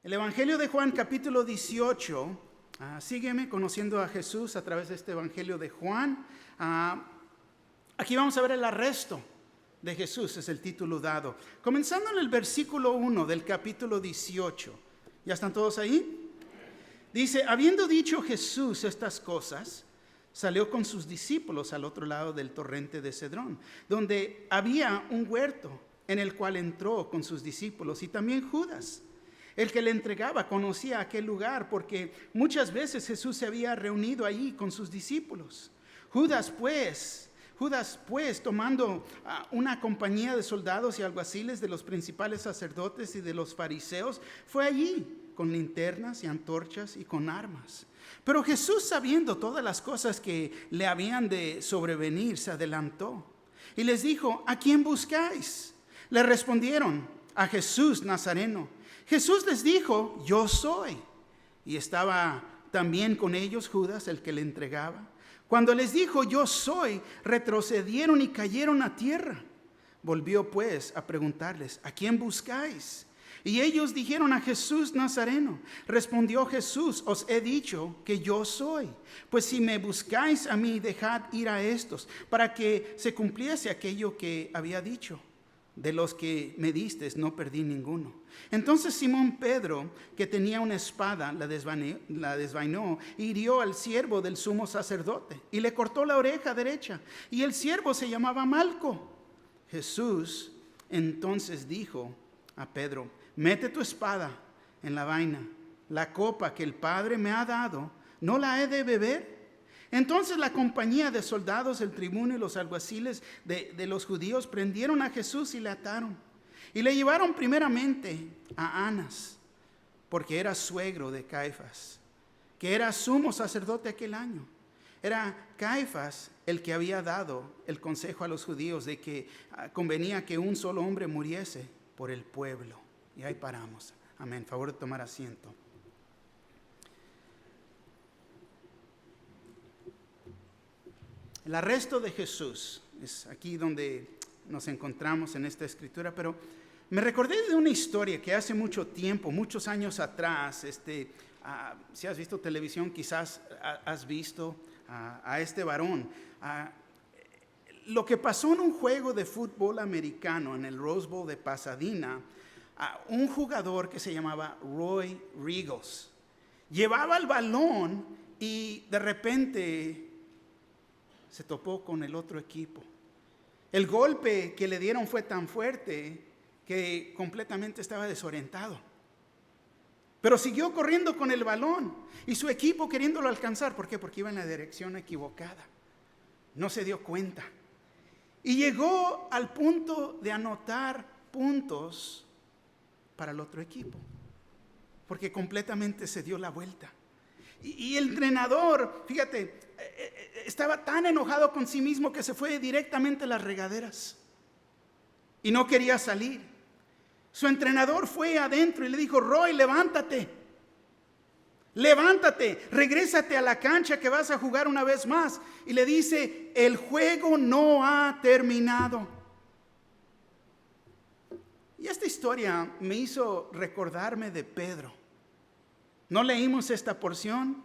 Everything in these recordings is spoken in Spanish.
El Evangelio de Juan, capítulo 18. Sígueme conociendo a Jesús a través de este Evangelio de Juan. Aquí vamos a ver el arresto de Jesús, es el título dado. Comenzando en el versículo 1 del capítulo 18. ¿Ya están todos ahí? Dice, habiendo dicho Jesús estas cosas, salió con sus discípulos al otro lado del torrente de Cedrón, donde había un huerto en el cual entró con sus discípulos y también Judas. El que le entregaba conocía aquel lugar porque muchas veces Jesús se había reunido allí con sus discípulos. Judas pues, tomando una compañía de soldados y alguaciles de los principales sacerdotes y de los fariseos, fue allí con linternas y antorchas y con armas. Pero Jesús, sabiendo todas las cosas que le habían de sobrevenir, se adelantó y les dijo, ¿a quién buscáis? Le respondieron, a Jesús Nazareno. Jesús les dijo, yo soy. Y estaba también con ellos Judas, el que le entregaba. Cuando les dijo, yo soy, retrocedieron y cayeron a tierra. Volvió pues a preguntarles, ¿a quién buscáis? Y ellos dijeron, a Jesús Nazareno. Respondió Jesús, os he dicho que yo soy. Pues si me buscáis a mí, dejad ir a estos, para que se cumpliese aquello que había dicho. De los que me distes no perdí ninguno. Entonces Simón Pedro, que tenía una espada, la desvainó y hirió al siervo del sumo sacerdote y le cortó la oreja derecha. Y el siervo se llamaba Malco. Jesús entonces dijo a Pedro, mete tu espada en la vaina. La copa que el Padre me ha dado, ¿no la he de beber? Entonces la compañía de soldados, el tribuno y los alguaciles de los judíos prendieron a Jesús y le ataron. Y le llevaron primeramente a Anás, porque era suegro de Caifás, que era sumo sacerdote aquel año. Era Caifás el que había dado el consejo a los judíos de que convenía que un solo hombre muriese por el pueblo. Y ahí paramos. Amén. Favor de tomar asiento. El arresto de Jesús es aquí donde nos encontramos en esta escritura, pero me recordé de una historia que hace mucho tiempo, muchos años atrás, si has visto televisión quizás has visto a este varón. Lo que pasó en un juego de fútbol americano en el Rose Bowl de Pasadena, un jugador que se llamaba Roy Riegels llevaba el balón y de repente se topó con el otro equipo. El golpe que le dieron fue tan fuerte que completamente estaba desorientado. Pero siguió corriendo con el balón y su equipo queriéndolo alcanzar. ¿Por qué? Porque iba en la dirección equivocada. No se dio cuenta. Y llegó al punto de anotar puntos para el otro equipo. Porque completamente se dio la vuelta. Y el entrenador, fíjate, estaba tan enojado con sí mismo que se fue directamente a las regaderas y no quería salir. Su entrenador fue adentro y le dijo, Roy, levántate, regrésate a la cancha que vas a jugar una vez más. Y le dice, el juego no ha terminado. Y esta historia me hizo recordarme de Pedro. No leímos esta porción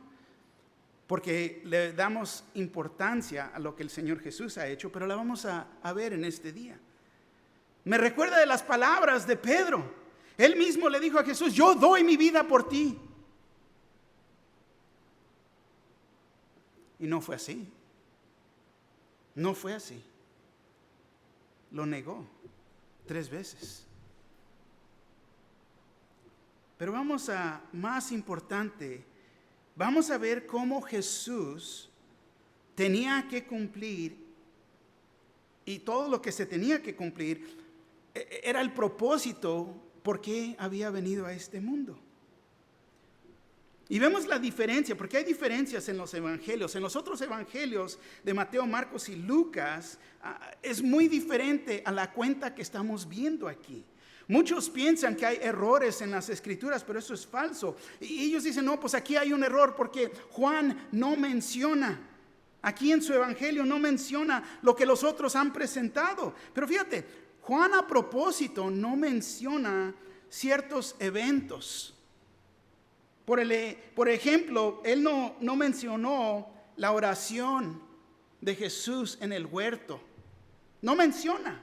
porque le damos importancia a lo que el Señor Jesús ha hecho, pero la vamos a ver en este día. Me recuerda de las palabras de Pedro. Él mismo le dijo a Jesús, yo doy mi vida por ti. Y no fue así. No fue así. Lo negó 3 veces. Pero vamos a más importante, vamos a ver cómo Jesús tenía que cumplir y todo lo que se tenía que cumplir era el propósito por qué había venido a este mundo. Y vemos la diferencia, porque hay diferencias en los evangelios. En los otros evangelios de Mateo, Marcos y Lucas es muy diferente a la cuenta que estamos viendo aquí. Muchos piensan que hay errores en las escrituras, pero eso es falso. Y ellos dicen, no, pues aquí hay un error porque Juan no menciona, aquí en su evangelio no menciona lo que los otros han presentado. Pero fíjate, Juan a propósito no menciona ciertos eventos Por ejemplo, él no mencionó la oración de Jesús en el huerto. No menciona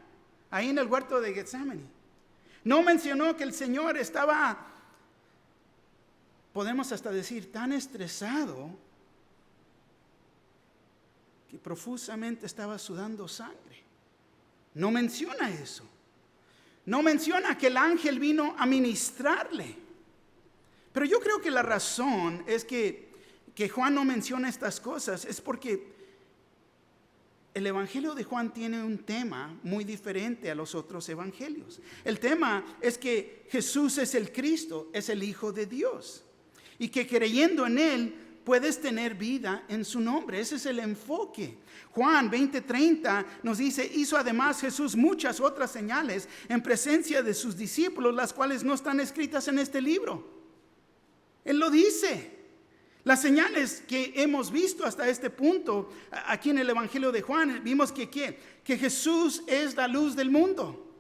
ahí en el huerto de Getsemaní. No mencionó que el Señor estaba, podemos hasta decir, tan estresado que profusamente estaba sudando sangre. No menciona eso. No menciona que el ángel vino a ministrarle. Pero yo creo que la razón es que Juan no menciona estas cosas es porque el evangelio de Juan tiene un tema muy diferente a los otros evangelios. El tema es que Jesús es el Cristo, es el Hijo de Dios. Y que creyendo en Él puedes tener vida en su nombre. Ese es el enfoque. Juan 20:30 nos dice, hizo además Jesús muchas otras señales en presencia de sus discípulos, las cuales no están escritas en este libro. Él lo dice. Las señales que hemos visto hasta este punto, aquí en el Evangelio de Juan, vimos que Jesús es la luz del mundo.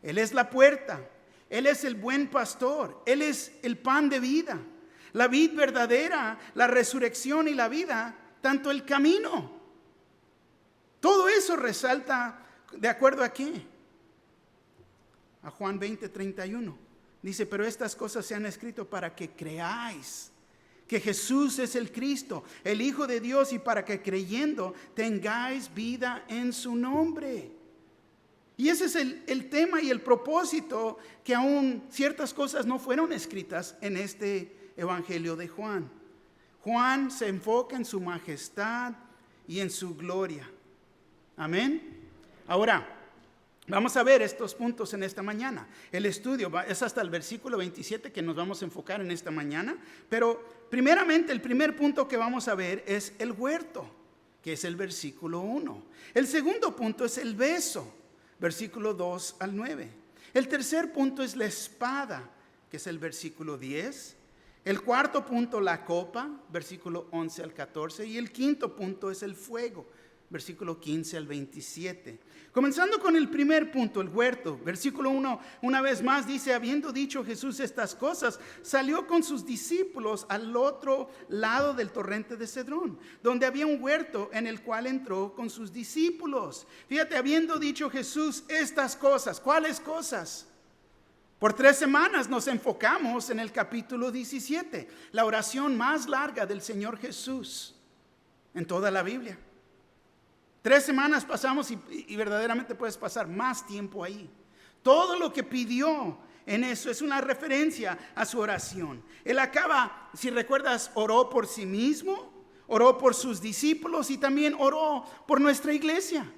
Él es la puerta. Él es el buen pastor. Él es el pan de vida. La vid verdadera, la resurrección y la vida, tanto el camino. Todo eso resalta de acuerdo a qué? A Juan 20:31. Dice, pero estas cosas se han escrito para que creáis que Jesús es el Cristo, el Hijo de Dios, y para que creyendo tengáis vida en su nombre. Y ese es el tema y el propósito, que aún ciertas cosas no fueron escritas en este Evangelio de Juan. Juan se enfoca en su majestad y en su gloria. Amén. Ahora, vamos a ver estos puntos en esta mañana. El estudio es hasta el versículo 27 que nos vamos a enfocar en esta mañana. Pero primeramente el primer punto que vamos a ver es el huerto, que es el versículo 1. El segundo punto es el beso, versículo 2 al 9. El tercer punto es la espada, que es el versículo 10. El cuarto punto, la copa, versículo 11 al 14. Y el quinto punto es el fuego, versículo 15 al 27. Comenzando con el primer punto, el huerto, versículo 1, una vez más dice, habiendo dicho Jesús estas cosas, salió con sus discípulos al otro lado del torrente de Cedrón, donde había un huerto en el cual entró con sus discípulos. Fíjate, habiendo dicho Jesús estas cosas, ¿cuáles cosas? Por 3 semanas nos enfocamos en el capítulo 17, la oración más larga del Señor Jesús en toda la Biblia. 3 semanas pasamos y verdaderamente puedes pasar más tiempo ahí. Todo lo que pidió en eso es una referencia a su oración. Él acaba, si recuerdas, oró por sí mismo, oró por sus discípulos y también oró por nuestra iglesia.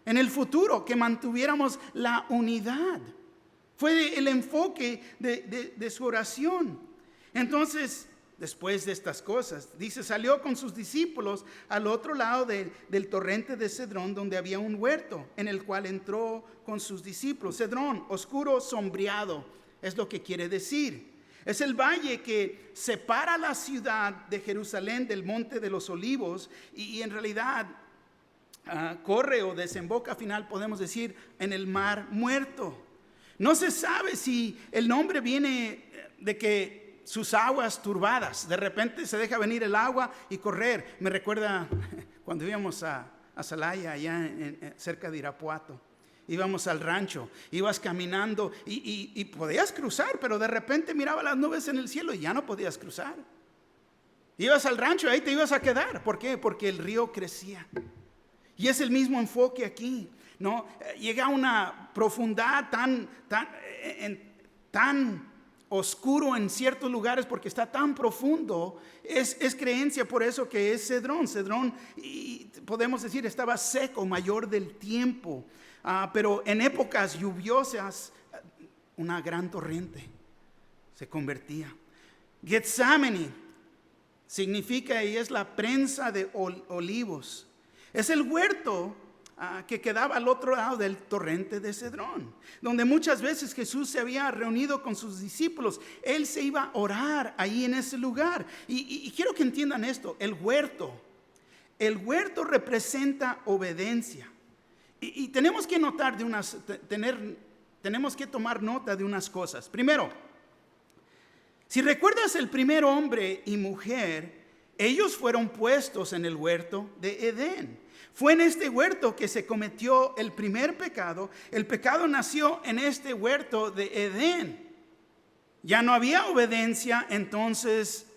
En el futuro, que mantuviéramos la unidad. Fue el enfoque de su oración. Entonces, después de estas cosas, dice, salió con sus discípulos al otro lado del torrente de Cedrón, donde había un huerto, en el cual entró con sus discípulos. Cedrón, oscuro, sombreado, es lo que quiere decir. Es el valle que separa la ciudad de Jerusalén del monte de los olivos y en realidad corre o desemboca, al final podemos decir, en el mar muerto. No se sabe si el nombre viene de que sus aguas turbadas, de repente se deja venir el agua y correr. Me recuerda cuando íbamos a Celaya, allá cerca de Irapuato. Íbamos al rancho, ibas caminando y podías cruzar, pero de repente miraba las nubes en el cielo y ya no podías cruzar. Ibas al rancho, ahí te ibas a quedar. ¿Por qué? Porque el río crecía. Y es el mismo enfoque aquí, ¿no? Llega a una profundidad tan oscuro en ciertos lugares porque está tan profundo. Es creencia por eso que es Cedrón. Cedrón, y podemos decir, estaba seco, mayor del tiempo. Pero en épocas lluviosas, una gran torrente se convertía. Getsemaní significa y es la prensa de olivos. Es el huerto que quedaba al otro lado del torrente de Cedrón, donde muchas veces Jesús se había reunido con sus discípulos. Él se iba a orar ahí en ese lugar. Y quiero que entiendan esto, el huerto representa obediencia. Y tenemos que notar tenemos que tomar nota de unas cosas. Primero, Si recuerdas el primer hombre y mujer, ellos fueron puestos en el huerto de Edén. Fue en este huerto que se cometió el primer pecado. El pecado nació en este huerto de Edén. Ya no había obediencia, entonces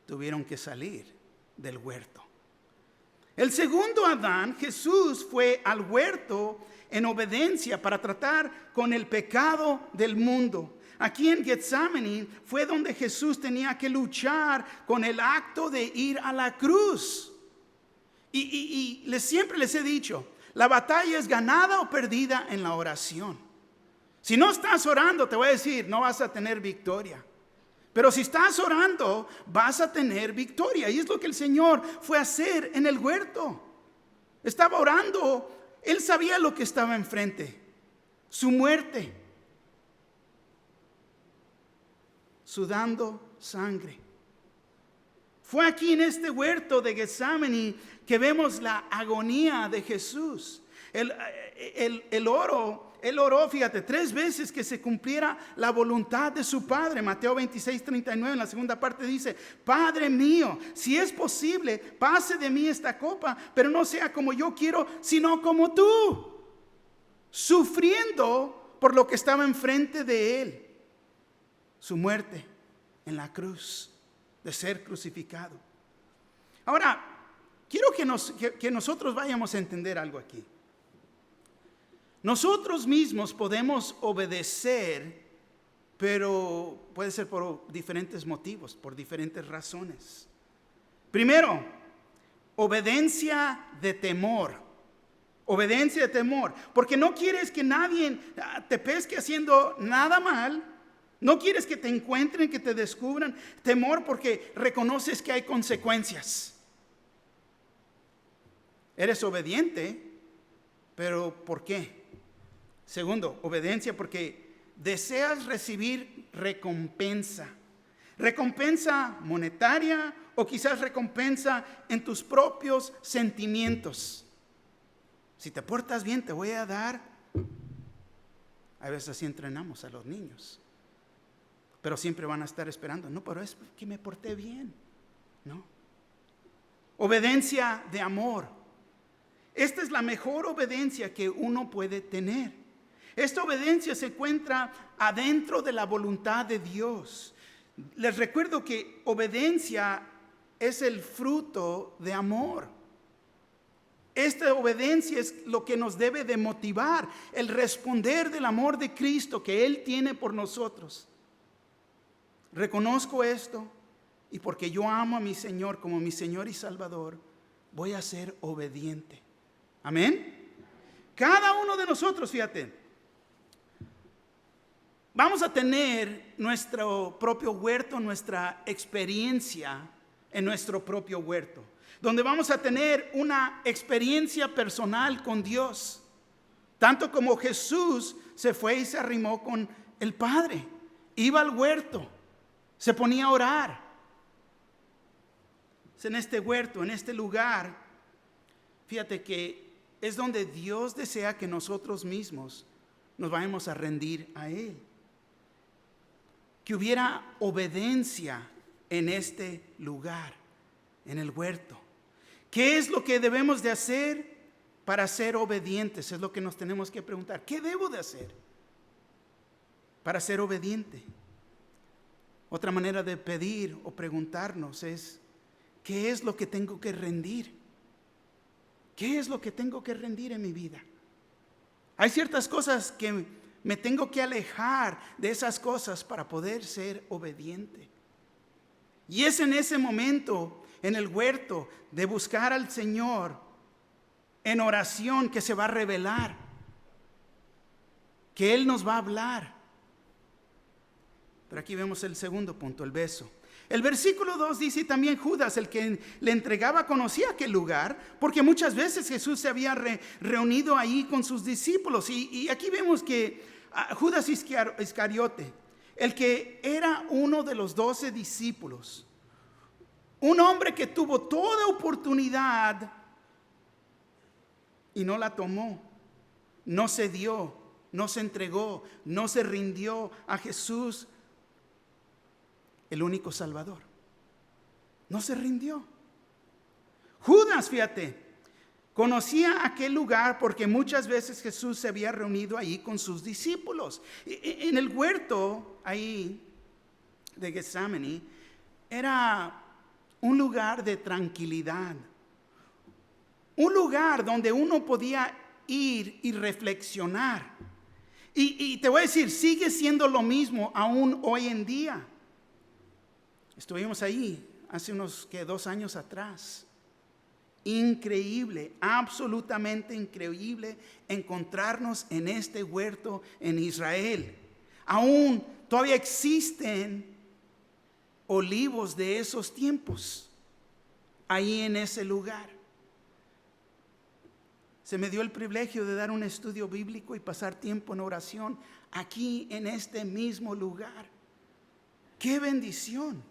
tuvieron que salir del huerto. El segundo Adán, Jesús, fue al huerto en obediencia para tratar con el pecado del mundo. Aquí en Getsemaní fue donde Jesús tenía que luchar con el acto de ir a la cruz. Y siempre les he dicho, la batalla es ganada o perdida en la oración. Si no estás orando, te voy a decir, no vas a tener victoria. Pero si estás orando, vas a tener victoria. Y es lo que el Señor fue a hacer en el huerto. Estaba orando. Él sabía lo que estaba enfrente. Su muerte. Sudando sangre. Fue aquí en este huerto de Getsemaní que vemos la agonía de Jesús. Él oró, fíjate, 3 veces que se cumpliera la voluntad de su Padre. Mateo 26:39 en la segunda parte dice: Padre mío, si es posible, pase de mí esta copa, pero no sea como yo quiero, sino como tú. Sufriendo por lo que estaba enfrente de él, su muerte en la cruz, de ser crucificado. Ahora, quiero que nosotros vayamos a entender algo aquí. Nosotros mismos podemos obedecer, pero puede ser por diferentes motivos, por diferentes razones. Primero, obediencia de temor. Obediencia de temor, porque no quieres que nadie te pesque haciendo nada mal. No quieres que te encuentren, que te descubran. Temor porque reconoces que hay consecuencias. Eres obediente, pero ¿por qué? Segundo, obediencia porque deseas recibir recompensa. Recompensa monetaria o quizás recompensa en tus propios sentimientos. Si te portas bien, te voy a dar. A veces así entrenamos a los niños. Pero siempre van a estar esperando. No, pero es que me porté bien. No. Obediencia de amor. Esta es la mejor obediencia que uno puede tener. Esta obediencia se encuentra adentro de la voluntad de Dios. Les recuerdo que obediencia es el fruto de amor. Esta obediencia es lo que nos debe de motivar, el responder del amor de Cristo que Él tiene por nosotros. Reconozco esto y porque yo amo a mi Señor como mi Señor y Salvador, voy a ser obediente. Amén. Cada uno de nosotros, fíjate, vamos a tener nuestro propio huerto, nuestra experiencia en nuestro propio huerto, donde vamos a tener una experiencia personal con Dios, tanto como Jesús se fue y se arrimó con el Padre, iba al huerto, se ponía a orar. En este huerto, en este lugar, fíjate que es donde Dios desea que nosotros mismos nos vayamos a rendir a Él. Que hubiera obediencia en este lugar, en el huerto. ¿Qué es lo que debemos de hacer para ser obedientes? Es lo que nos tenemos que preguntar. ¿Qué debo de hacer para ser obediente? Otra manera de pedir o preguntarnos es, ¿qué es lo que tengo que rendir? ¿Qué es lo que tengo que rendir en mi vida? Hay ciertas cosas que me tengo que alejar de esas cosas para poder ser obediente. Y es en ese momento, en el huerto, de buscar al Señor en oración que se va a revelar, que Él nos va a hablar. Pero aquí vemos el segundo punto, el beso. El versículo 2 dice también Judas, el que le entregaba, conocía aquel lugar, porque muchas veces Jesús se había reunido ahí con sus discípulos. Y aquí vemos que Judas Iscariote, el que era uno de los 12 discípulos, un hombre que tuvo toda oportunidad y no la tomó, no se dio, no se entregó, no se rindió a Jesús. el único Salvador. No se rindió. Judas, fíjate, conocía aquel lugar porque muchas veces Jesús se había reunido ahí con sus discípulos. En el huerto ahí de Getsemaní era un lugar de tranquilidad, un lugar donde uno podía ir y reflexionar. Y te voy a decir, sigue siendo lo mismo aún hoy en día. Estuvimos ahí hace unos 2 años atrás. Increíble, absolutamente increíble encontrarnos en este huerto en Israel. Aún todavía existen olivos de esos tiempos ahí en ese lugar. Se me dio el privilegio de dar un estudio bíblico y pasar tiempo en oración aquí en este mismo lugar. ¡Qué bendición!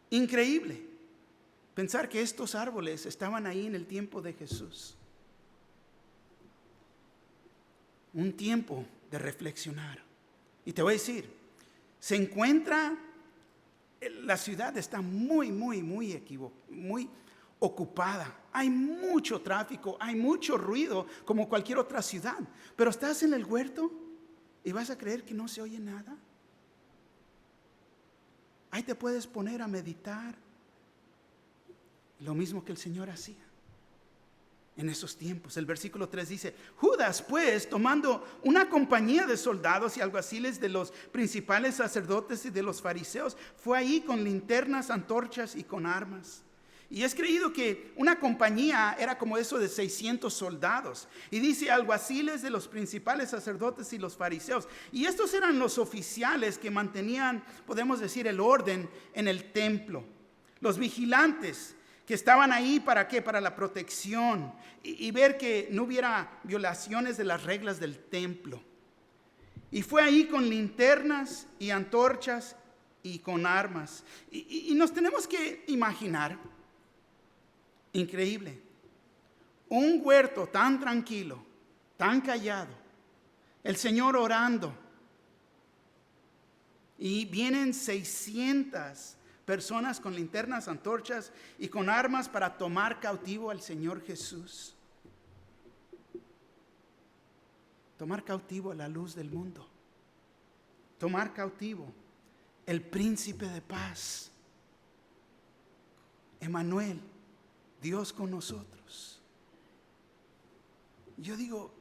Increíble pensar que estos árboles estaban ahí en el tiempo de Jesús. Un tiempo de reflexionar. Y te voy a decir, se encuentra, la ciudad está muy ocupada. Hay mucho tráfico, hay mucho ruido, como cualquier otra ciudad. Pero estás en el huerto y vas a creer que no se oye nada. Ahí te puedes poner a meditar. Lo mismo que el Señor hacía en esos tiempos. El versículo 3 dice: Judas, pues, tomando una compañía de soldados y alguaciles de los principales sacerdotes y de los fariseos, fue ahí con linternas, antorchas y con armas. Y es creído que una compañía era como eso de 600 soldados. Y dice alguaciles de los principales sacerdotes y los fariseos. Y estos eran los oficiales que mantenían, podemos decir, el orden en el templo. Los vigilantes que estaban ahí, ¿para qué? Para la protección y ver que no hubiera violaciones de las reglas del templo. Y fue ahí con linternas y antorchas y con armas. Y nos tenemos que imaginar, increíble, un huerto tan tranquilo, tan callado, el Señor orando, y vienen 600 personas con linternas, antorchas y con armas para tomar cautivo al Señor Jesús. Tomar cautivo a la luz del mundo. Tomar cautivo el príncipe de paz. Emmanuel, Dios con nosotros. Yo digo,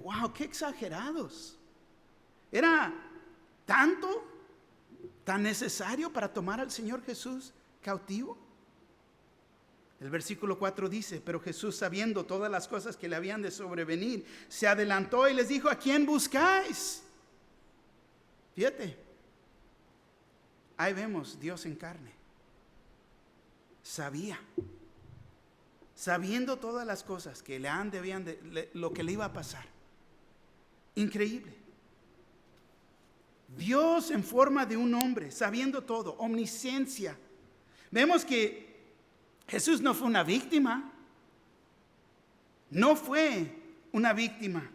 wow, qué exagerados. Era tanto, tan necesario para tomar al Señor Jesús cautivo. El versículo 4 dice: pero Jesús, sabiendo todas las cosas que le habían de sobrevenir, se adelantó y les dijo: ¿a quién buscáis? Fíjate, ahí vemos Dios en carne. Sabiendo todas las cosas que lo que le iba a pasar. Increíble. Dios en forma de un hombre, sabiendo todo, omnisciencia. Vemos que Jesús no fue una víctima. No fue una víctima.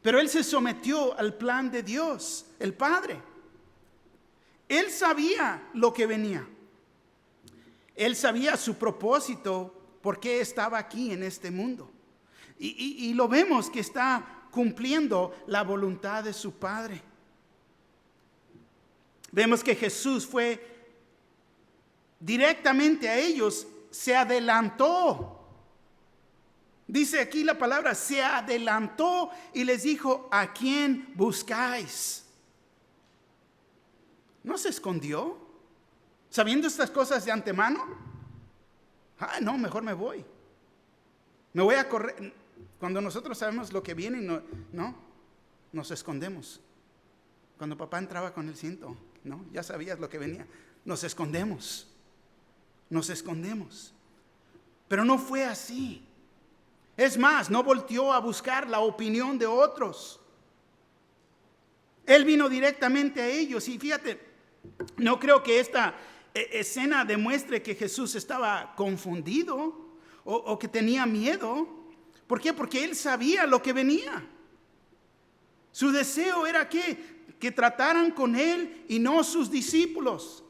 Pero Él se sometió al plan de Dios, el Padre. Él sabía lo que venía. Él sabía su propósito, por qué estaba aquí en este mundo. Y lo vemos que está cumpliendo la voluntad de su Padre. Vemos que Jesús fue directamente a ellos, se adelantó. Dice aquí la palabra, se adelantó y les dijo: ¿a quién buscáis? ¿No se escondió? Sabiendo estas cosas de antemano. No, mejor me voy. Me voy a correr. Cuando nosotros sabemos lo que viene, no, nos escondemos. Cuando papá entraba con el cinto, no, ya sabías lo que venía. Nos escondemos. Pero no fue así. Es más, no volteó a buscar la opinión de otros. Él vino directamente a ellos. Y fíjate, no creo que esta escena demuestre que Jesús estaba confundido o que tenía miedo. ¿Por qué? Porque Él sabía lo que venía. Su deseo era que que trataran con él y no sus discípulos,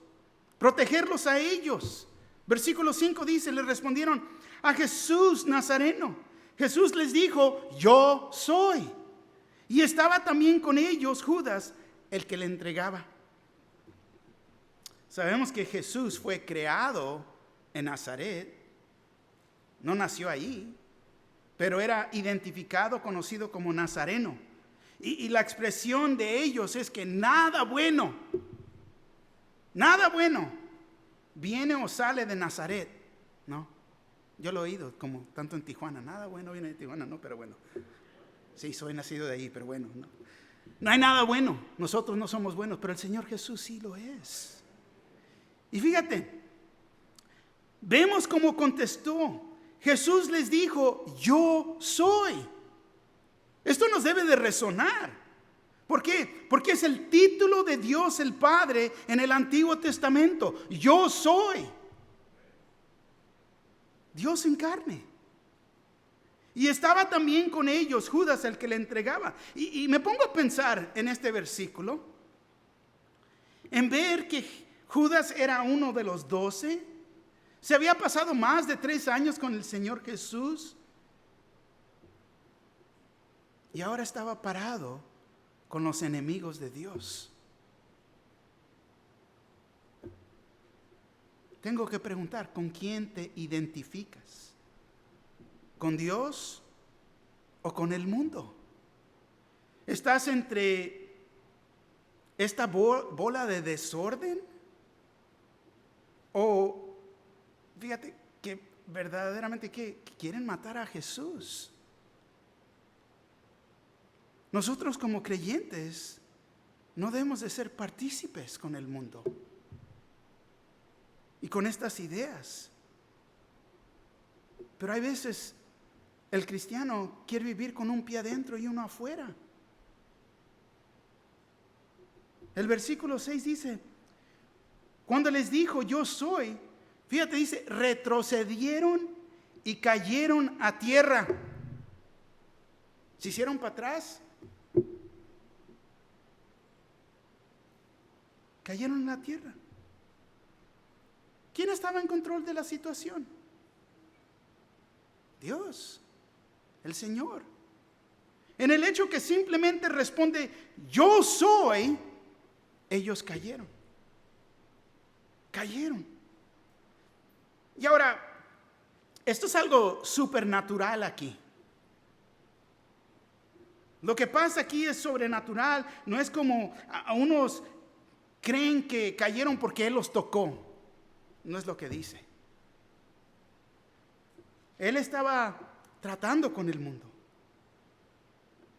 protegerlos a ellos. Versículo 5 dice, le respondieron a Jesús Nazareno. Jesús les dijo, yo soy. Y estaba también con ellos Judas, el que le entregaba. Sabemos que Jesús fue creado en Nazaret, no nació ahí, pero era identificado, conocido como Nazareno. Y la expresión de ellos es que nada bueno viene o sale de Nazaret, ¿no? Yo lo he oído como tanto en Tijuana, nada bueno viene de Tijuana, no, pero bueno. Sí, soy nacido de ahí, pero bueno, no hay nada bueno, nosotros no somos buenos, pero el Señor Jesús sí lo es. Y fíjate, vemos cómo contestó. Jesús les dijo, yo soy. Esto nos debe de resonar. ¿Por qué? Porque es el título de Dios el Padre en el Antiguo Testamento. Yo soy. Dios en carne. Y estaba también con ellos Judas, el que le entregaba. Y me pongo a pensar en este versículo, en ver que Judas era uno de los 12. Se había pasado más de 3 años con el Señor Jesús. Y ahora estaba parado con los enemigos de Dios. Tengo que preguntar, ¿con quién te identificas? ¿Con Dios o con el mundo? ¿Estás entre esta bola de desorden? O fíjate que verdaderamente que quieren matar a Jesús. Nosotros como creyentes no debemos de ser partícipes con el mundo y con estas ideas. Pero hay veces el cristiano quiere vivir con un pie adentro y uno afuera. El versículo 6 dice, cuando les dijo yo soy, fíjate, dice, retrocedieron y cayeron a tierra. Se hicieron para atrás. Cayeron en la tierra. ¿Quién estaba en control de la situación? Dios, el Señor. En el hecho que simplemente responde, yo soy, ellos cayeron. Cayeron. Y ahora, esto es algo supernatural aquí. Lo que pasa aquí es sobrenatural, no es como a unos creen que cayeron porque Él los tocó. No es lo que dice. Él estaba tratando con el mundo.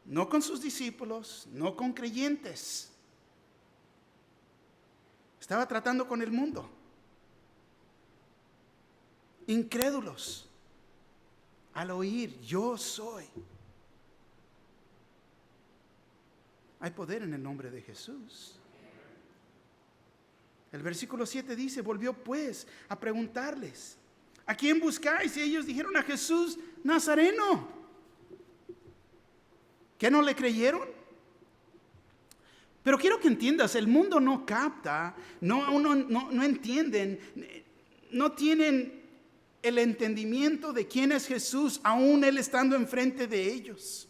No con sus discípulos, no con creyentes. Estaba tratando con el mundo. Incrédulos. Al oír, yo soy. Hay poder en el nombre de Jesús. El versículo 7 dice, volvió pues a preguntarles, ¿a quién buscáis? Y ellos dijeron, a Jesús Nazareno. ¿Qué no le creyeron? Pero quiero que entiendas, el mundo no capta, no entienden, no tienen el entendimiento de quién es Jesús, aún Él estando enfrente de ellos.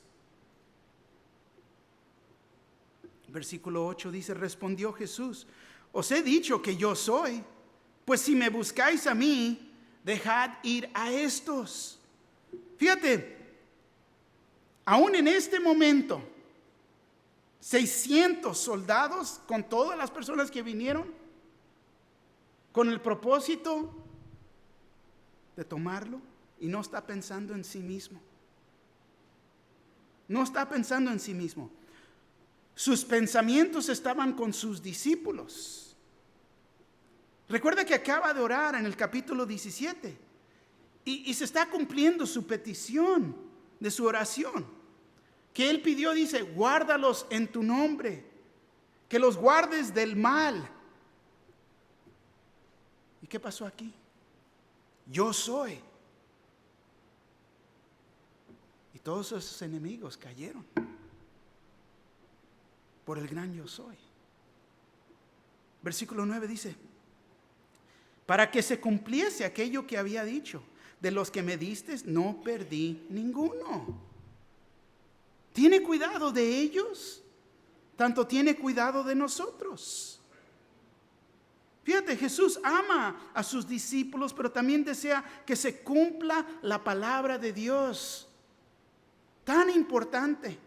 Versículo 8 dice, respondió Jesús, os he dicho que yo soy, pues si me buscáis a mí, dejad ir a estos. Fíjate, aún en este momento, 600 soldados con todas las personas que vinieron, con el propósito de tomarlo, y no está pensando en sí mismo. No está pensando en sí mismo. Sus pensamientos estaban con sus discípulos. Recuerda que acaba de orar en el capítulo 17 y se está cumpliendo su petición de su oración. Que él pidió, dice, guárdalos en tu nombre, que los guardes del mal. ¿Y qué pasó aquí? Yo soy. Y todos esos enemigos cayeron. por el gran yo soy. Versículo 9 dice: para que se cumpliese aquello que había dicho, de los que me diste no perdí ninguno. ¿Tiene cuidado de ellos? Tanto tiene cuidado de nosotros. Fíjate, Jesús ama a sus discípulos, pero también desea que se cumpla la palabra de Dios. Tan importante.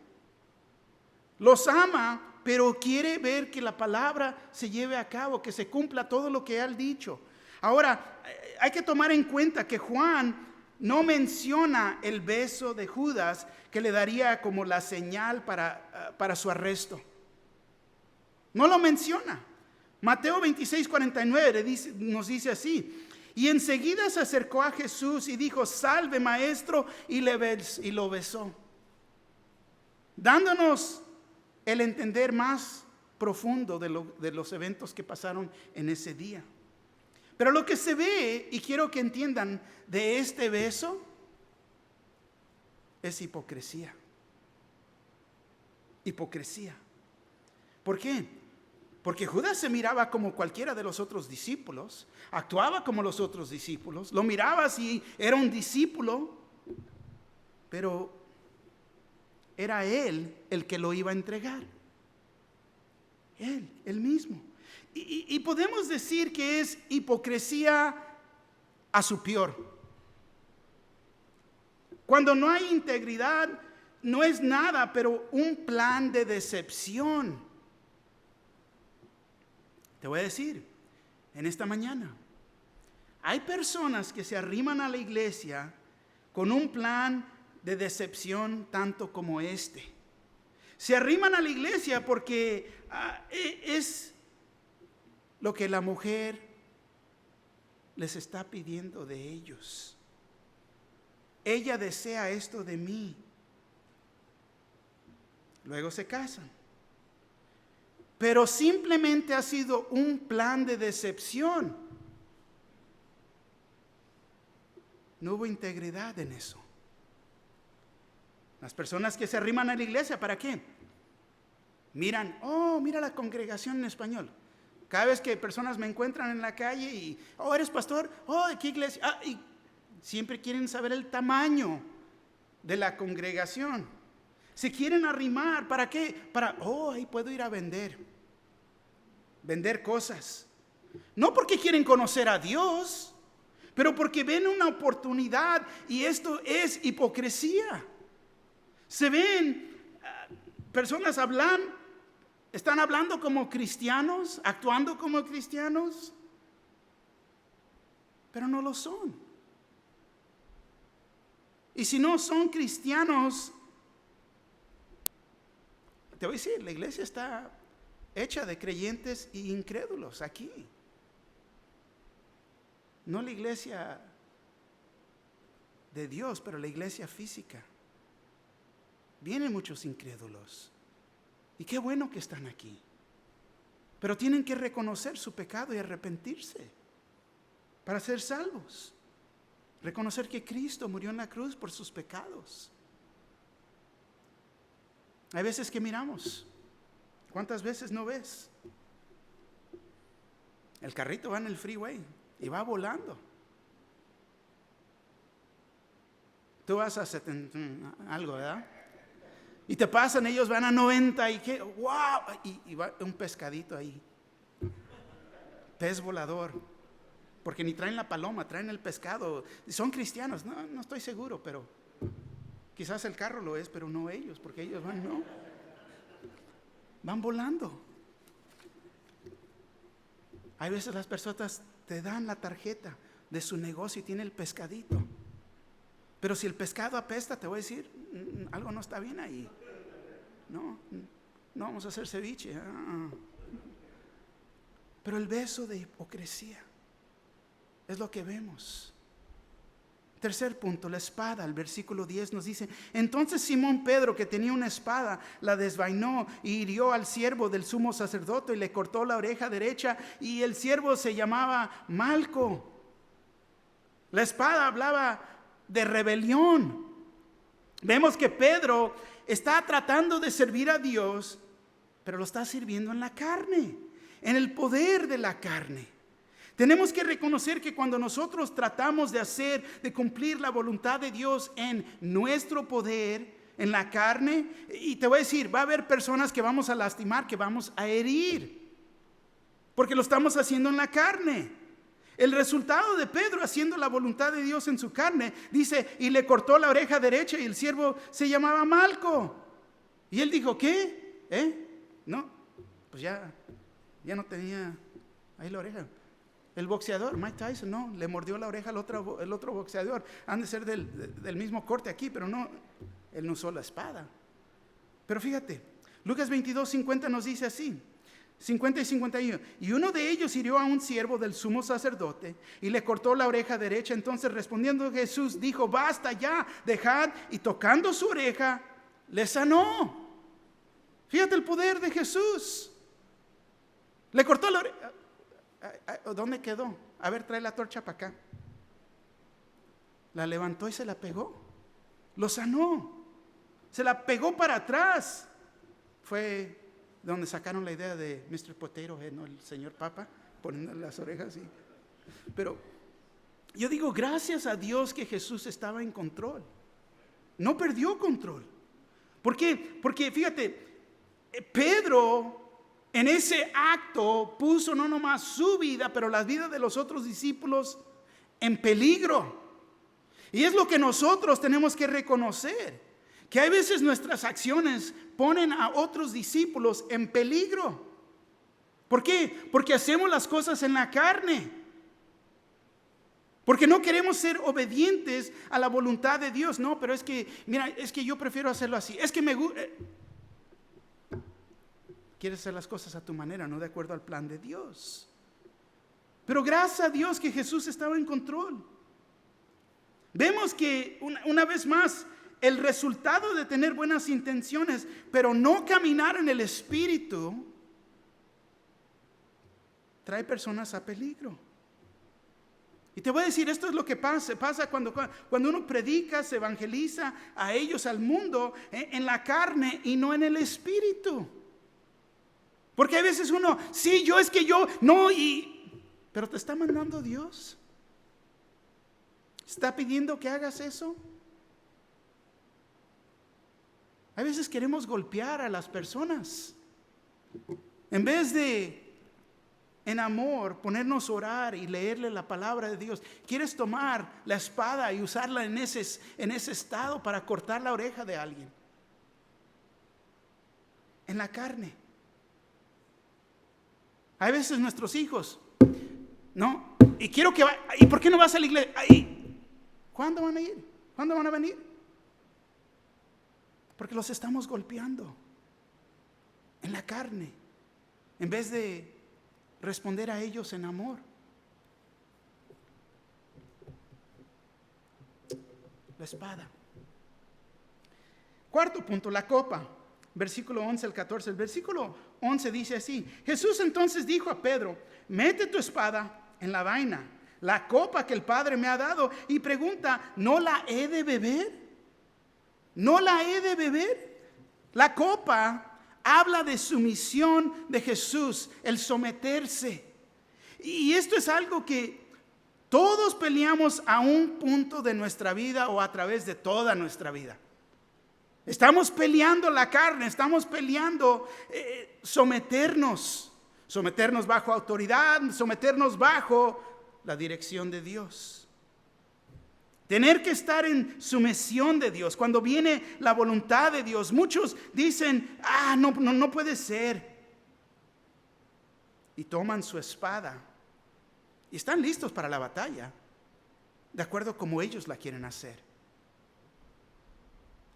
Los ama, pero quiere ver que la palabra se lleve a cabo, que se cumpla todo lo que Él ha dicho. Ahora, hay que tomar en cuenta que Juan no menciona el beso de Judas que le daría como la señal para su arresto. No lo menciona. Mateo 26:49 nos dice así: y enseguida se acercó a Jesús y dijo: salve, maestro, y lo besó, dándonos el entender más profundo de los eventos que pasaron en ese día. Pero lo que se ve, y quiero que entiendan, de este beso es hipocresía. Hipocresía. ¿Por qué? Porque Judas se miraba como cualquiera de los otros discípulos, actuaba como los otros discípulos, lo miraba si era un discípulo, pero era él el que lo iba a entregar. Él mismo. Y podemos decir que es hipocresía a su peor. Cuando no hay integridad, no es nada, pero un plan de decepción. Te voy a decir, en esta mañana, hay personas que se arriman a la iglesia con un plan de decepción tanto como este. Se arriman a la iglesia porque es lo que la mujer les está pidiendo de ellos. Ella desea esto de mí. Luego se casan. Pero simplemente ha sido un plan de decepción. No hubo integridad en eso. Las personas que se arriman a la iglesia, ¿para qué? Miran, mira la congregación en español. Cada vez que personas me encuentran en la calle y, ¿eres pastor? ¿De qué iglesia? Y siempre quieren saber el tamaño de la congregación. Se quieren arrimar, ¿para qué? Ahí puedo ir a vender cosas. No porque quieren conocer a Dios, pero porque ven una oportunidad, y esto es hipocresía. Se ven personas están hablando como cristianos, actuando como cristianos, pero no lo son. Y si no son cristianos, te voy a decir, la iglesia está hecha de creyentes e incrédulos aquí. No la iglesia de Dios, pero la iglesia física. Vienen muchos incrédulos. Y qué bueno que están aquí. Pero tienen que reconocer su pecado y arrepentirse para ser salvos. Reconocer que Cristo murió en la cruz por sus pecados. Hay veces que miramos. ¿Cuántas veces no ves? El carrito va en el freeway y va volando. Tú vas a 70, algo, ¿verdad? Y te pasan, ellos van a 90 y qué, wow, y va un pescadito ahí. Pez volador. Porque ni traen la paloma, traen el pescado. Son cristianos, no estoy seguro, pero quizás el carro lo es, pero no ellos, porque ellos van volando. Hay veces las personas te dan la tarjeta de su negocio y tiene el pescadito. Pero si el pescado apesta, te voy a decir, algo no está bien ahí. No vamos a hacer ceviche. Pero el beso de hipocresía es lo que vemos. Tercer punto, la espada. El versículo 10 nos dice: entonces Simón Pedro, que tenía una espada, la desvainó y hirió al siervo del sumo sacerdote y le cortó la oreja derecha, y el siervo se llamaba Malco. La espada hablaba de rebelión. Vemos que Pedro está tratando de servir a Dios, pero lo está sirviendo en la carne, en el poder de la carne. Tenemos que reconocer que cuando nosotros tratamos de cumplir la voluntad de Dios en nuestro poder, en la carne, y te voy a decir, va a haber personas que vamos a lastimar, que vamos a herir, porque lo estamos haciendo en la carne. El resultado de Pedro haciendo la voluntad de Dios en su carne, dice, y le cortó la oreja derecha y el siervo se llamaba Malco. Y él dijo, ¿qué? No, pues ya no tenía ahí la oreja. El boxeador, Mike Tyson, no, le mordió la oreja el otro boxeador. Han de ser del mismo corte aquí, pero no, él no usó la espada. Pero fíjate, Lucas 22:50 nos dice así, 50 y 51. Y uno de ellos hirió a un siervo del sumo sacerdote y le cortó la oreja derecha. Entonces respondiendo Jesús dijo, basta ya, dejad, y tocando su oreja, le sanó. Fíjate el poder de Jesús. Le cortó la oreja. ¿Dónde quedó? A ver, trae la torcha para acá. La levantó y se la pegó. Lo sanó. Se la pegó para atrás. Fue donde sacaron la idea de Mr. Potato Head, ¿no? El señor Papa, poniendo las orejas así. Pero yo digo, gracias a Dios que Jesús estaba en control. No perdió control. ¿Por qué? Porque fíjate, Pedro en ese acto puso no nomás su vida, pero las vidas de los otros discípulos en peligro. Y es lo que nosotros tenemos que reconocer, que hay veces nuestras acciones ponen a otros discípulos en peligro. ¿Por qué? Porque hacemos las cosas en la carne. Porque no queremos ser obedientes a la voluntad de Dios. No, pero es que, mira, es que yo prefiero hacerlo así. Es que me gusta. Quieres hacer las cosas a tu manera, no de acuerdo al plan de Dios. Pero gracias a Dios que Jesús estaba en control. Vemos que una vez más, el resultado de tener buenas intenciones, pero no caminar en el Espíritu, trae personas a peligro. Y te voy a decir, esto es lo que pasa cuando uno predica, se evangeliza a ellos, al mundo, en la carne y no en el Espíritu. Porque a veces uno, sí, no, pero te está mandando Dios. ¿Está pidiendo que hagas eso? A veces queremos golpear a las personas. En vez de, en amor, ponernos a orar y leerle la palabra de Dios, quieres tomar la espada y usarla en ese estado para cortar la oreja de alguien. En la carne. Hay veces nuestros hijos, ¿no? Y quiero que vaya. ¿Y por qué no vas a la iglesia? ¿Cuándo van a ir? ¿Cuándo van a venir? Porque los estamos golpeando en la carne, en vez de responder a ellos en amor. La espada. Cuarto punto, la copa. Versículo 11 al 14. El versículo 11 dice así: Jesús entonces dijo a Pedro: mete tu espada en la vaina, la copa que el Padre me ha dado, y pregunta: ¿no la he de beber? ¿No la he de beber? La copa habla de sumisión de Jesús, el someterse. Y esto es algo que todos peleamos a un punto de nuestra vida o a través de toda nuestra vida. Estamos peleando la carne, estamos peleando someternos bajo autoridad, someternos bajo la dirección de Dios. Tener que estar en sumisión de Dios. Cuando viene la voluntad de Dios, muchos dicen: no puede ser. Y toman su espada y están listos para la batalla, de acuerdo como ellos la quieren hacer.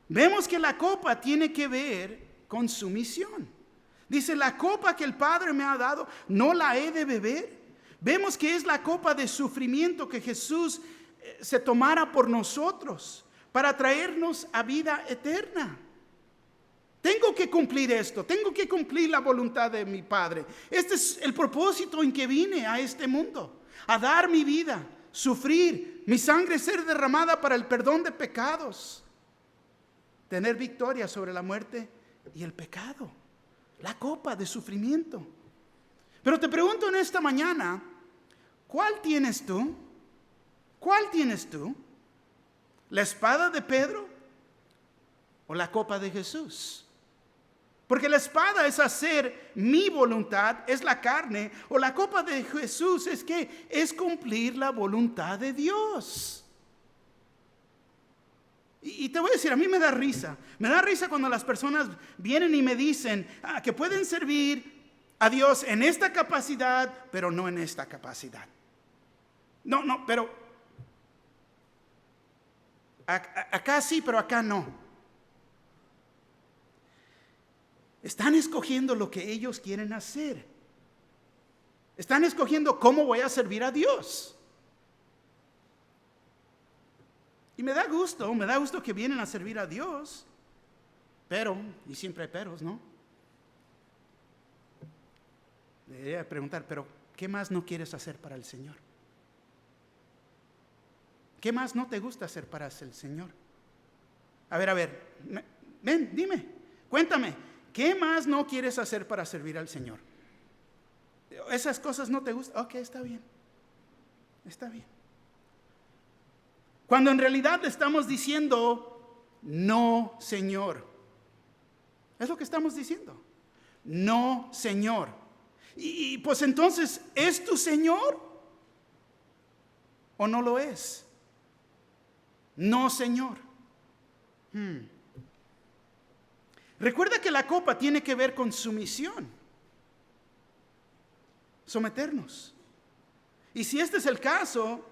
Vemos que la copa tiene que ver con sumisión. Dice: la copa que el Padre me ha dado, ¿no la he de beber? Vemos que es la copa de sufrimiento que Jesús se tomara por nosotros para traernos a vida eterna. Tengo que cumplir esto, tengo que cumplir la voluntad de mi Padre. Este es el propósito en que vine a este mundo, a dar mi vida, sufrir, mi sangre ser derramada para el perdón de pecados, tener victoria sobre la muerte y el pecado. La copa de sufrimiento. Pero te pregunto en esta mañana, ¿cuál tienes tú? ¿Cuál tienes tú? ¿La espada de Pedro o la copa de Jesús? Porque la espada es hacer mi voluntad, es la carne, o la copa de Jesús es que es cumplir la voluntad de Dios. Y te voy a decir, a mí me da risa cuando las personas vienen y me dicen que pueden servir a Dios en esta capacidad, pero no en esta capacidad. No, pero acá sí, pero acá no. Están escogiendo lo que ellos quieren hacer. Están escogiendo cómo voy a servir a Dios. Y me da gusto que vienen a servir a Dios. Pero, y siempre hay peros, ¿no? Debería preguntar, pero ¿qué más no quieres hacer para el Señor? ¿Qué más no te gusta hacer para el Señor? A ver, ven, dime, cuéntame. ¿Qué más no quieres hacer para servir al Señor? ¿Esas cosas no te gustan? Ok, está bien. Está bien. Cuando en realidad le estamos diciendo, no, Señor. Es lo que estamos diciendo. No, Señor. Y pues entonces, ¿es tu Señor o no lo es? No, Señor. Recuerda que la copa tiene que ver con sumisión. Someternos. Y si este es el caso,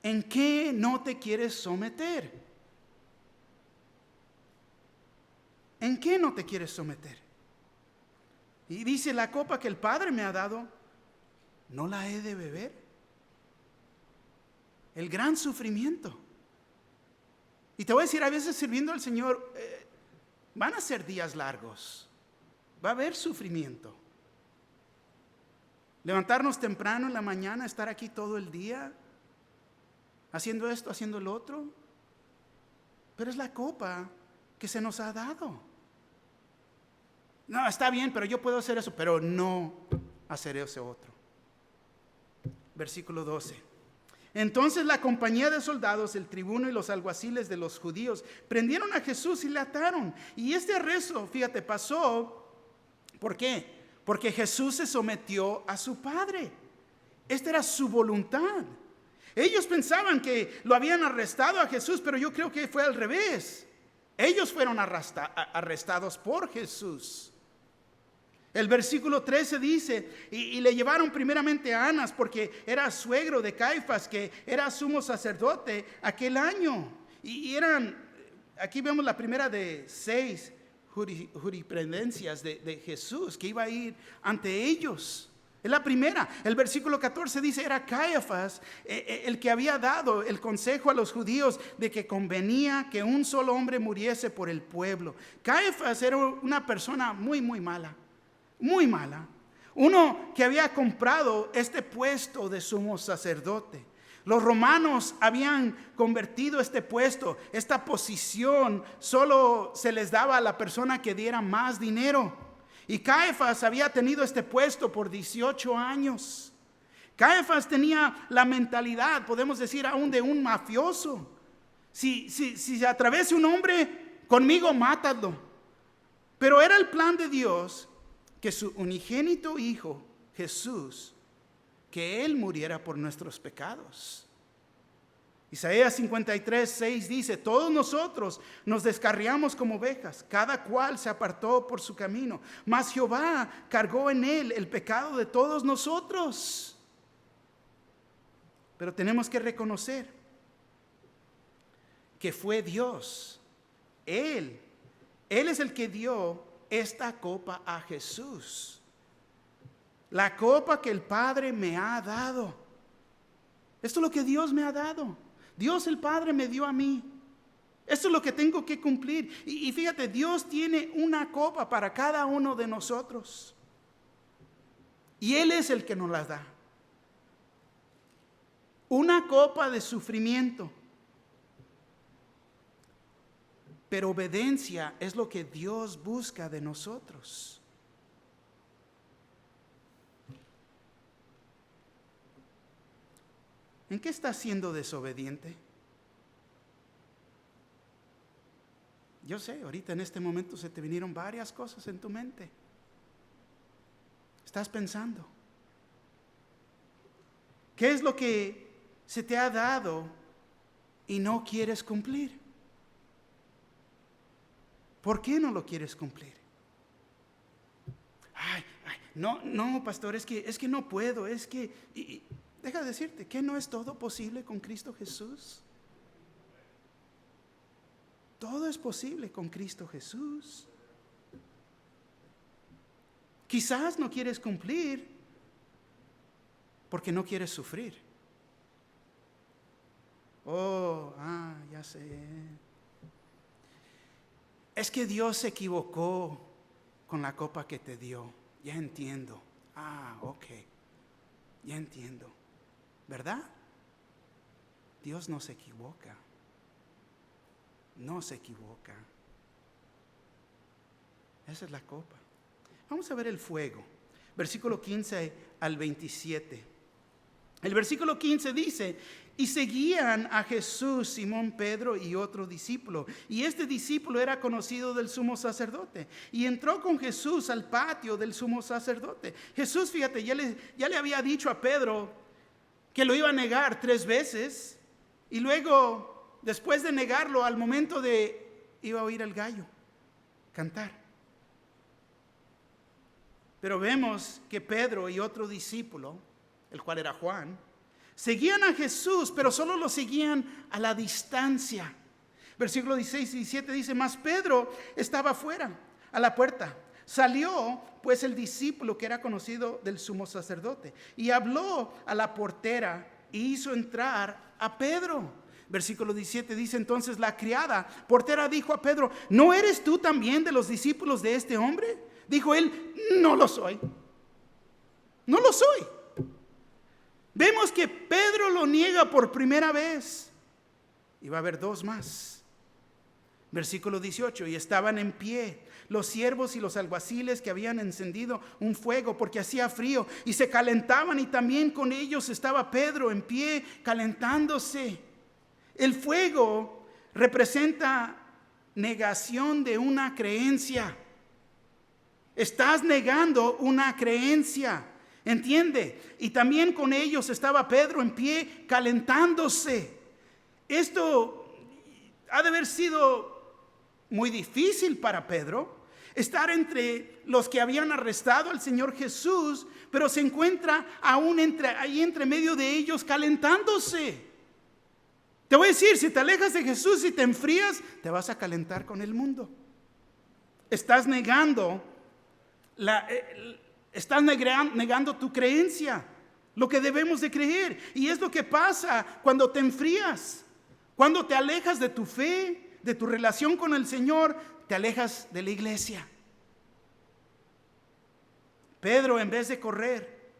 ¿en qué no te quieres someter? ¿En qué no te quieres someter? Y dice, la copa que el Padre me ha dado, ¿no la he de beber? El gran sufrimiento. Y te voy a decir, a veces sirviendo al Señor, van a ser días largos. Va a haber sufrimiento. Levantarnos temprano en la mañana, estar aquí todo el día, haciendo esto, haciendo lo otro. Pero es la copa que se nos ha dado. No, está bien, pero yo puedo hacer eso, pero no hacer ese otro. Versículo 12. Entonces la compañía de soldados, el tribuno y los alguaciles de los judíos prendieron a Jesús y le ataron. Y este arresto, fíjate, pasó, ¿por qué? Porque Jesús se sometió a su Padre. Esta era su voluntad. Ellos pensaban que lo habían arrestado a Jesús, pero yo creo que fue al revés. Ellos fueron arrestados por Jesús. El versículo 13 dice, y le llevaron primeramente a Anás porque era suegro de Caifás, que era sumo sacerdote aquel año. Y eran, aquí vemos la primera de 6 jurisprudencias de Jesús, que iba a ir ante ellos. Es la primera. El versículo 14 dice, era Caifás el que había dado el consejo a los judíos de que convenía que un solo hombre muriese por el pueblo. Caifás era una persona muy mala. Muy mala. Uno que había comprado este puesto de sumo sacerdote. Los romanos habían convertido este puesto, esta posición, solo se les daba a la persona que diera más dinero. Y Caifás había tenido este puesto por 18 años. Caifás tenía la mentalidad, podemos decir, aún de un mafioso. Si se atraviesa un hombre, conmigo mátalo. Pero era el plan de Dios que su unigénito Hijo, Jesús, que Él muriera por nuestros pecados. Isaías 53:6 dice, todos nosotros nos descarriamos como ovejas, cada cual se apartó por su camino, mas Jehová cargó en Él el pecado de todos nosotros. Pero tenemos que reconocer que fue Dios. Él es el que dio esta copa a Jesús. La copa que el Padre me ha dado. Esto es lo que Dios me ha dado. Dios el Padre me dio a mí. Esto es lo que tengo que cumplir. Y fíjate, Dios tiene una copa para cada uno de nosotros. Y Él es el que nos la da. Una copa de sufrimiento. pero obediencia es lo que Dios busca de nosotros. ¿En qué estás siendo desobediente? Yo sé, ahorita en este momento se te vinieron varias cosas en tu mente. Estás pensando, ¿qué es lo que se te ha dado y no quieres cumplir? ¿Por qué no lo quieres cumplir? No, pastor, es que no puedo, deja de decirte que no es todo posible con Cristo Jesús. Todo es posible con Cristo Jesús. Quizás no quieres cumplir porque no quieres sufrir. Ya sé. Es que Dios se equivocó con la copa que te dio. Ya entiendo. Ok. Ya entiendo. ¿Verdad? Dios no se equivoca. No se equivoca. Esa es la copa. Vamos a ver el fuego. Versículo 15 al 27. El versículo 15 dice: y seguían a Jesús Simón, Pedro y otro discípulo. Y este discípulo era conocido del sumo sacerdote. Y entró con Jesús al patio del sumo sacerdote. Jesús, fíjate, ya le había dicho a Pedro que lo iba a negar 3 veces. Y luego, después de negarlo, al momento iba a oír al gallo cantar. Pero vemos que Pedro y otro discípulo, el cual era Juan, seguían a Jesús, pero solo lo seguían a la distancia. Versículo 16 y 17 dice: mas Pedro estaba afuera, a la puerta. Salió pues el discípulo que era conocido del sumo sacerdote y habló a la portera y hizo entrar a Pedro. Versículo 17 dice: entonces la criada portera dijo a Pedro: ¿no eres tú también de los discípulos de este hombre? Dijo él: no lo soy. No lo soy. Vemos que Pedro lo niega por primera vez. Y va a haber 2 más. Versículo 18: y estaban en pie los siervos y los alguaciles que habían encendido un fuego porque hacía frío, y se calentaban, y también con ellos estaba Pedro en pie calentándose. El fuego representa negación de una creencia. Estás negando una creencia. ¿Entiende? Y también con ellos estaba Pedro en pie calentándose. Esto ha de haber sido muy difícil para Pedro, estar entre los que habían arrestado al Señor Jesús, pero se encuentra aún ahí entre medio de ellos calentándose. Te voy a decir, si te alejas de Jesús y te enfrías, te vas a calentar con el mundo. Estás negando Estás negando tu creencia, lo que debemos de creer. Y es lo que pasa cuando te enfrías, cuando te alejas de tu fe, de tu relación con el Señor, te alejas de la iglesia. Pedro, en vez de correr,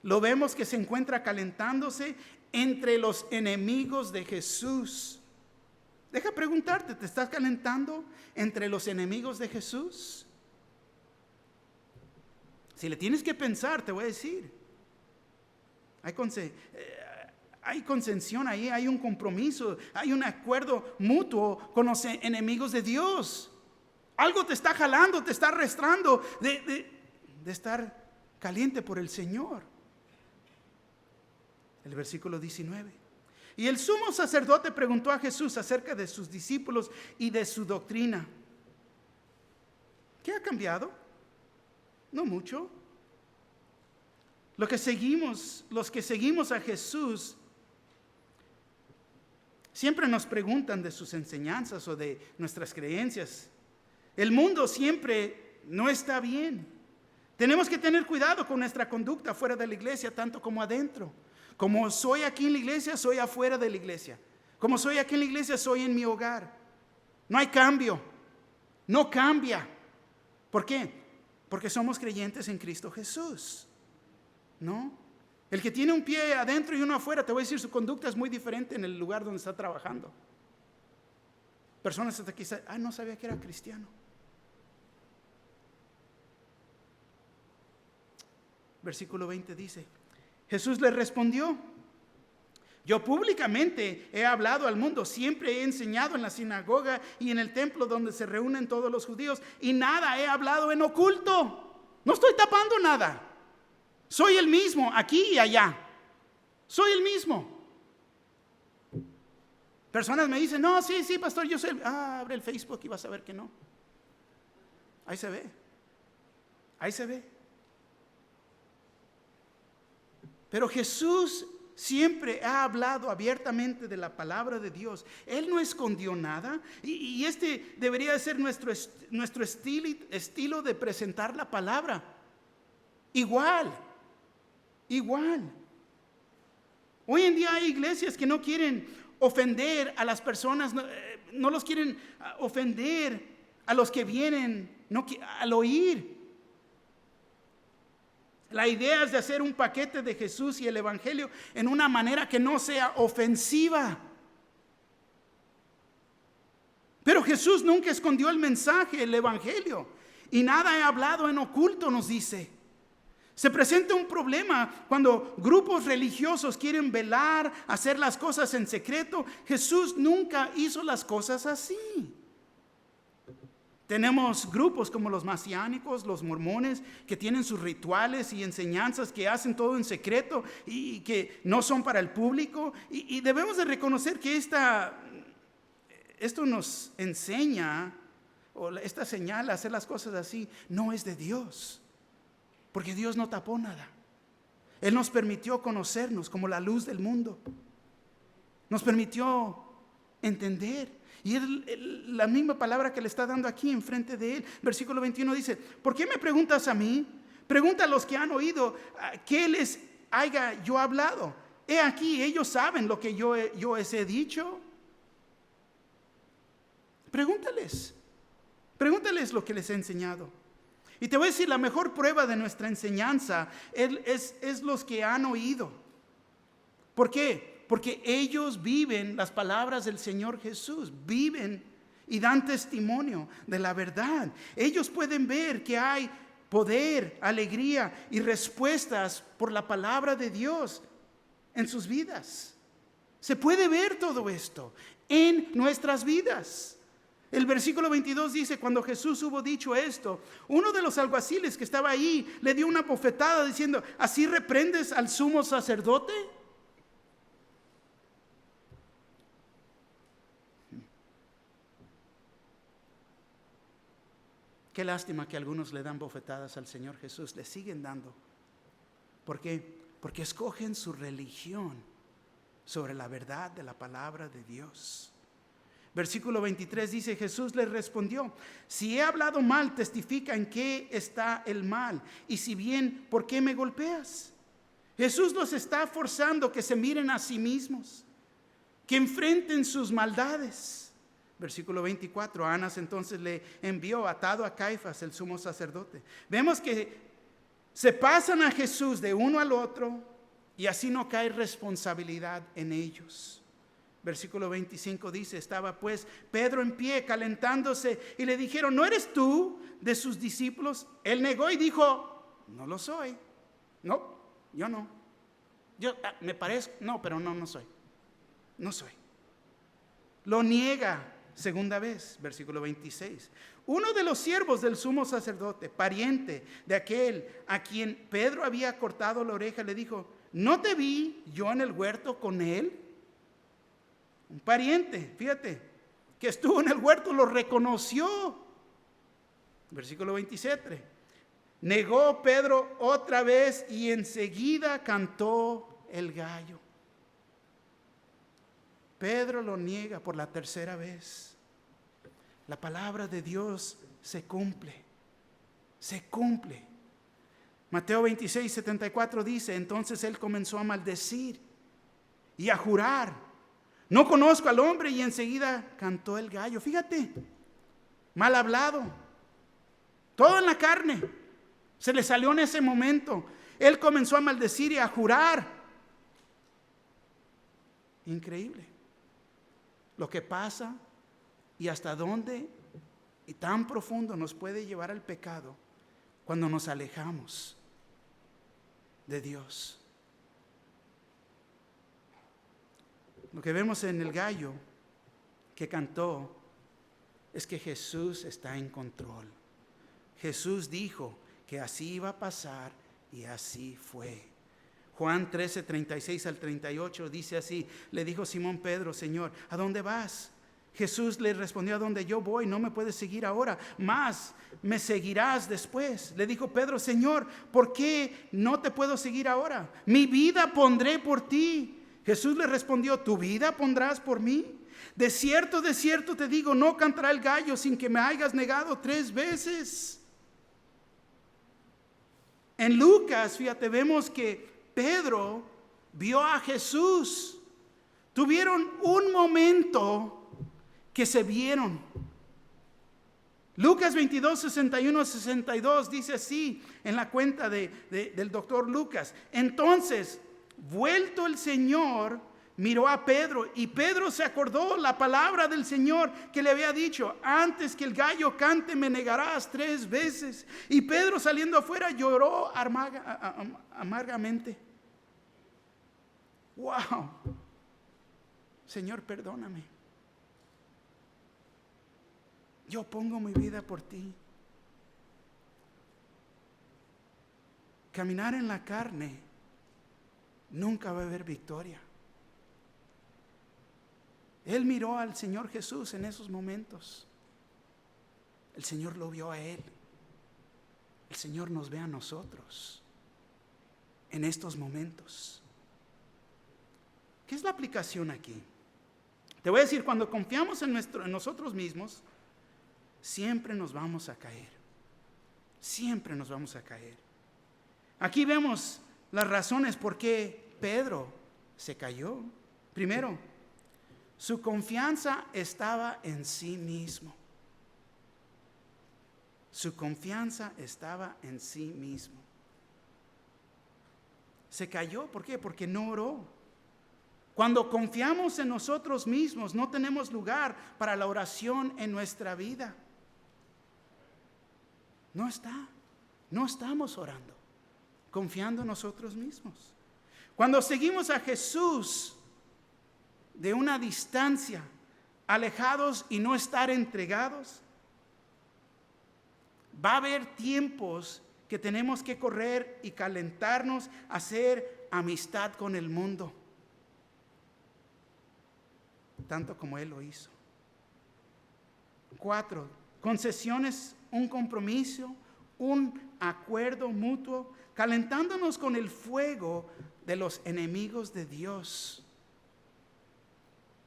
lo vemos que se encuentra calentándose entre los enemigos de Jesús. Deja preguntarte, ¿te estás calentando entre los enemigos de Jesús? Si le tienes que pensar, te voy a decir, hay concesión ahí, hay un compromiso, hay un acuerdo mutuo con los enemigos de Dios. Algo te está jalando, te está arrastrando de estar caliente por el Señor. El versículo 19. Y el sumo sacerdote preguntó a Jesús acerca de sus discípulos y de su doctrina. ¿Qué ha cambiado? No mucho. Los que seguimos a Jesús, siempre nos preguntan de sus enseñanzas o de nuestras creencias. El mundo siempre no está bien. Tenemos que tener cuidado con nuestra conducta fuera de la iglesia, tanto como adentro. Como soy aquí en la iglesia, soy afuera de la iglesia. Como soy aquí en la iglesia, soy en mi hogar. No hay cambio. No cambia. ¿Por qué? Porque somos creyentes en Cristo Jesús, ¿no? El que tiene un pie adentro y uno afuera, te voy a decir, su conducta es muy diferente en el lugar donde está trabajando. Personas hasta aquí dicen, no sabía que era cristiano. Versículo 20 dice, Jesús le respondió, yo públicamente he hablado al mundo, siempre he enseñado en la sinagoga y en el templo donde se reúnen todos los judíos, y nada he hablado en oculto. No estoy tapando nada. Soy el mismo aquí y allá. Soy el mismo. Personas me dicen, no, sí, pastor, yo soy abre el Facebook y vas a ver que no. Ahí se ve. Ahí se ve. Pero Jesús siempre ha hablado abiertamente de la palabra de Dios. Él no escondió nada. Y este debería de ser nuestro estilo de presentar la palabra. Igual. Hoy en día hay iglesias que no quieren ofender a las personas, no los quieren ofender a los que vienen al oír. La idea es de hacer un paquete de Jesús y el Evangelio en una manera que no sea ofensiva. Pero Jesús nunca escondió el mensaje, el Evangelio. Y nada he hablado en oculto, nos dice. Se presenta un problema cuando grupos religiosos quieren velar, hacer las cosas en secreto. Jesús nunca hizo las cosas así. Tenemos grupos como los mesiánicos, los mormones, que tienen sus rituales y enseñanzas que hacen todo en secreto y que no son para el público. Y debemos de reconocer que esto nos enseña, o esta señal, hacer las cosas así, no es de Dios. Porque Dios no tapó nada. Él nos permitió conocernos como la luz del mundo. Nos permitió entender. Y la misma palabra que le está dando aquí enfrente de él. Versículo 21 dice, ¿por qué me preguntas a mí? Pregunta a los que han oído, ¿qué les haya yo hablado? He aquí, ellos saben lo que yo les he dicho. Pregúntales lo que les he enseñado. Y te voy a decir, la mejor prueba de nuestra enseñanza es los que han oído. ¿Por qué? Porque ellos viven las palabras del Señor Jesús, viven y dan testimonio de la verdad. Ellos pueden ver que hay poder, alegría y respuestas por la palabra de Dios en sus vidas. Se puede ver todo esto en nuestras vidas. El versículo 22 dice, cuando Jesús hubo dicho esto, uno de los alguaciles que estaba ahí le dio una bofetada diciendo, ¿así reprendes al sumo sacerdote? Qué lástima que algunos le dan bofetadas al Señor Jesús, le siguen dando. ¿Por qué? Porque escogen su religión sobre la verdad de la palabra de Dios. Versículo 23 dice, Jesús les respondió, si he hablado mal, testifica en qué está el mal, y si bien, ¿por qué me golpeas? Jesús los está forzando que se miren a sí mismos, que enfrenten sus maldades. Versículo 24, Anás entonces le envió atado a Caifás, el sumo sacerdote. Vemos que se pasan a Jesús de uno al otro y así no cae responsabilidad en ellos. Versículo 25 dice, estaba pues Pedro en pie calentándose y le dijeron, ¿no eres tú de sus discípulos? Él negó y dijo, no lo soy. No, yo no. Yo me parezco, no, pero no soy. No soy. Lo niega segunda vez, versículo 26. Uno de los siervos del sumo sacerdote, pariente de aquel a quien Pedro había cortado la oreja, le dijo, ¿no te vi yo en el huerto con él? Un pariente, fíjate, que estuvo en el huerto, lo reconoció. Versículo 27. Negó Pedro otra vez y enseguida cantó el gallo. Pedro lo niega por la tercera vez. La palabra de Dios se cumple. Se cumple. Mateo 26, 74 dice, entonces él comenzó a maldecir y a jurar. No conozco al hombre, y enseguida cantó el gallo. Fíjate, mal hablado. Todo en la carne. Se le salió en ese momento. Él comenzó a maldecir y a jurar. Increíble. Lo que pasa y hasta dónde y tan profundo nos puede llevar el pecado cuando nos alejamos de Dios. Lo que vemos en el gallo que cantó es que Jesús está en control. Jesús dijo que así iba a pasar y así fue. Juan 13, 36 al 38 dice así: le dijo Simón Pedro: Señor, ¿a dónde vas? Jesús le respondió: a donde yo voy no me puedes seguir ahora, mas me seguirás después. Le dijo Pedro: Señor, ¿por qué no te puedo seguir ahora? Mi vida pondré por ti. Jesús le respondió: ¿tu vida pondrás por mí? De cierto te digo, no cantará el gallo sin que me hayas negado 3 veces. En Lucas, fíjate, vemos que Pedro vio a Jesús. Tuvieron un momento que se vieron. Lucas 22, 61, 62 dice así en la cuenta del doctor Lucas: entonces, vuelto el Señor, miró a Pedro, y Pedro se acordó la palabra del Señor que le había dicho: antes que el gallo cante me negarás 3 veces. Y Pedro, saliendo afuera, lloró amargamente. Wow. Señor, perdóname. Yo pongo mi vida por ti. Caminar en la carne nunca va a haber victoria. Él miró al Señor Jesús en esos momentos. El Señor lo vio a él. El Señor nos ve a nosotros en estos momentos. ¿Qué es la aplicación aquí? Te voy a decir, cuando confiamos en nosotros mismos, siempre nos vamos a caer. Siempre nos vamos a caer. Aquí vemos las razones por qué Pedro se cayó. Primero, su confianza estaba en sí mismo. Su confianza estaba en sí mismo. Se cayó, ¿por qué? Porque no oró. Cuando confiamos en nosotros mismos, no tenemos lugar para la oración en nuestra vida. No estamos orando, confiando en nosotros mismos. Cuando seguimos a Jesús de una distancia, alejados y no estar entregados, va a haber tiempos que tenemos que correr y calentarnos a hacer amistad con el mundo, tanto como Él lo hizo. 4, concesiones, un compromiso, un acuerdo mutuo, calentándonos con el fuego de los enemigos de Dios.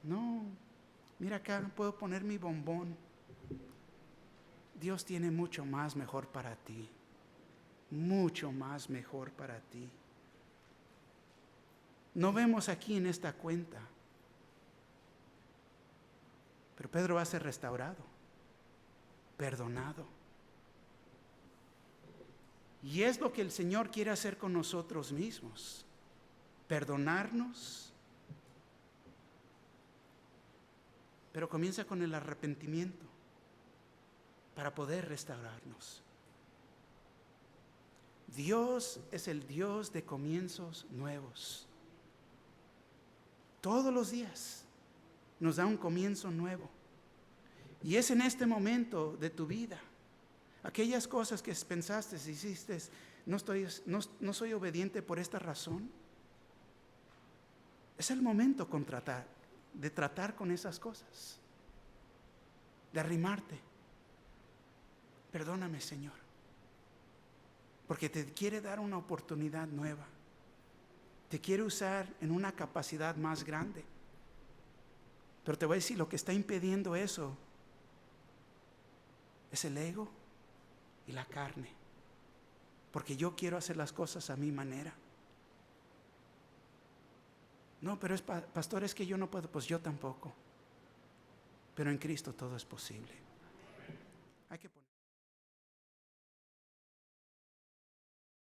No, mira acá, no puedo poner mi bombón. Dios tiene mucho más mejor para ti. Mucho más mejor para ti. No vemos aquí en esta cuenta, pero Pedro va a ser restaurado, perdonado. Y es lo que el Señor quiere hacer con nosotros mismos. Perdonarnos. Pero comienza con el arrepentimiento para poder restaurarnos. Dios es el Dios de comienzos nuevos. Todos los días nos da un comienzo nuevo. Y es en este momento de tu vida, aquellas cosas que pensaste, hiciste, no soy obediente por esta razón. Es el momento de tratar con esas cosas, de arrimarte. Perdóname, Señor, porque te quiere dar una oportunidad nueva. Te quiere usar en una capacidad más grande. Pero te voy a decir, lo que está impidiendo eso es el ego y la carne. Porque yo quiero hacer las cosas a mi manera. No, pero pastor, es que yo no puedo. Pues yo tampoco. Pero en Cristo todo es posible. Hay que